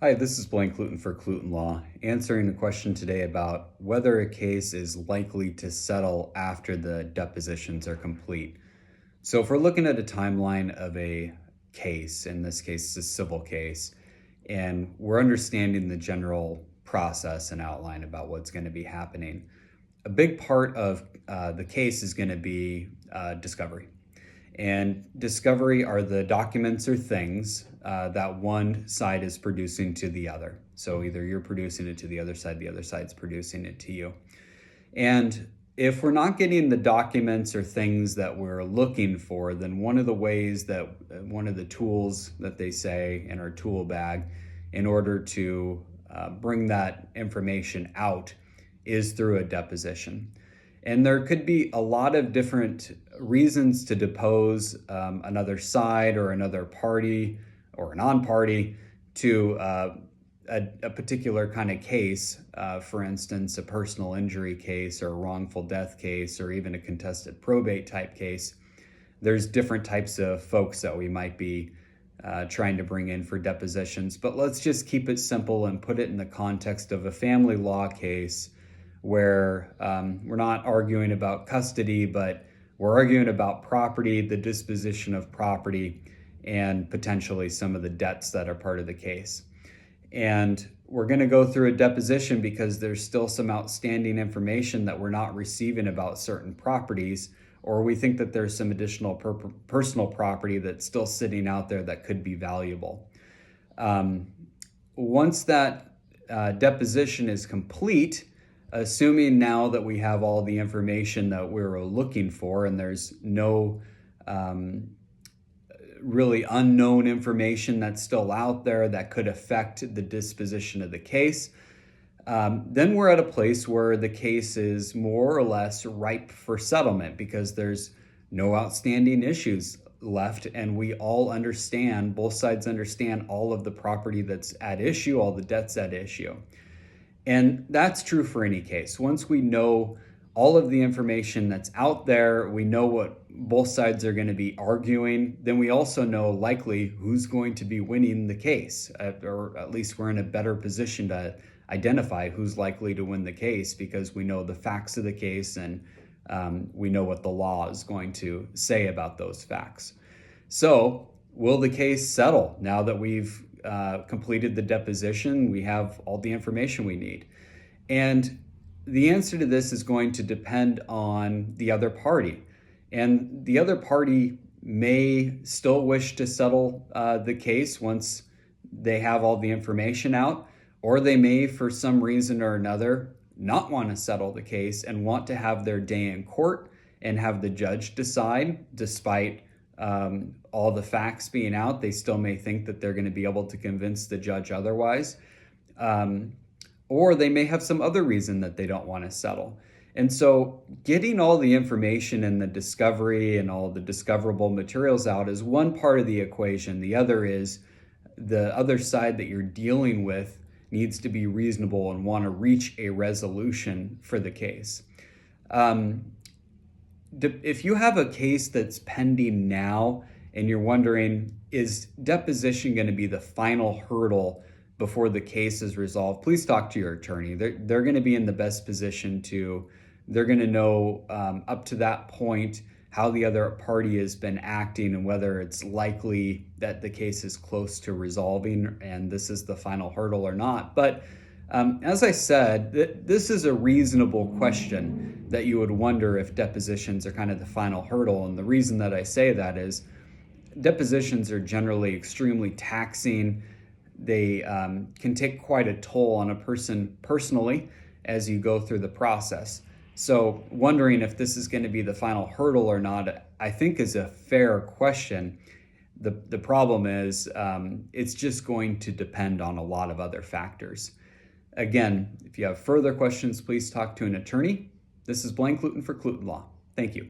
Hi, this is Blaine Cluten for Cluten Law, answering a question today about whether a case is likely to settle after the depositions are complete. So if we're looking at a timeline of a case, in this case it's a civil case, and we're understanding the general process and outline about what's going to be happening, a big part of the case is going to be discovery. And discovery are the documents or things that one side is producing to the other. So either you're producing it to the other side's producing it to you. And if we're not getting the documents or things that we're looking for, then one of the tools that they say in our tool bag in order to bring that information out is through a deposition. And there could be a lot of different reasons to depose another side or another party or a non-party to a particular kind of case. For instance, a personal injury case or a wrongful death case or even a contested probate type case. There's different types of folks that we might be trying to bring in for depositions. But let's just keep it simple and put it in the context of a family law case where we're not arguing about custody, but we're arguing about property, the disposition of property, and potentially some of the debts that are part of the case. And we're going to go through a deposition because there's still some outstanding information that we're not receiving about certain properties, or we think that there's some additional personal property that's still sitting out there that could be valuable. Once that deposition is complete, assuming now that we have all the information that we're looking for and there's no really unknown information that's still out there that could affect the disposition of the case, then we're at a place where the case is more or less ripe for settlement because there's no outstanding issues left and we all understand, both sides understand all of the property that's at issue, all the debts at issue. And that's true for any case. Once we know all of the information that's out there, we know what both sides are going to be arguing, then we also know likely who's going to be winning the case, or at least we're in a better position to identify who's likely to win the case because we know the facts of the case and we know what the law is going to say about those facts. So will the case settle now that we've completed the deposition? We have all the information we need. And the answer to this is going to depend on the other party. And the other party may still wish to settle the case once they have all the information out, or they may, for some reason or another, not want to settle the case and want to have their day in court and have the judge decide, despite all the facts being out. They still may think that they're going to be able to convince the judge otherwise. Or they may have some other reason that they don't want to settle. And so getting all the information and the discovery and all the discoverable materials out is one part of the equation. The other is the other side that you're dealing with needs to be reasonable and want to reach a resolution for the case. If you have a case that's pending now and you're wondering, is deposition going to be the final hurdle before the case is resolved, please talk to your attorney. They're going to be in the best position they're going to know up to that point how the other party has been acting and whether it's likely that the case is close to resolving and this is the final hurdle or not. But as I said, this is a reasonable question that you would wonder if depositions are kind of the final hurdle. And the reason that I say that is depositions are generally extremely taxing. They can take quite a toll on a person personally as you go through the process. So wondering if this is going to be the final hurdle or not, I think is a fair question. The problem is it's just going to depend on a lot of other factors. Again, if you have further questions, please talk to an attorney. This is Blaine Cluten for Cluten Law. Thank you.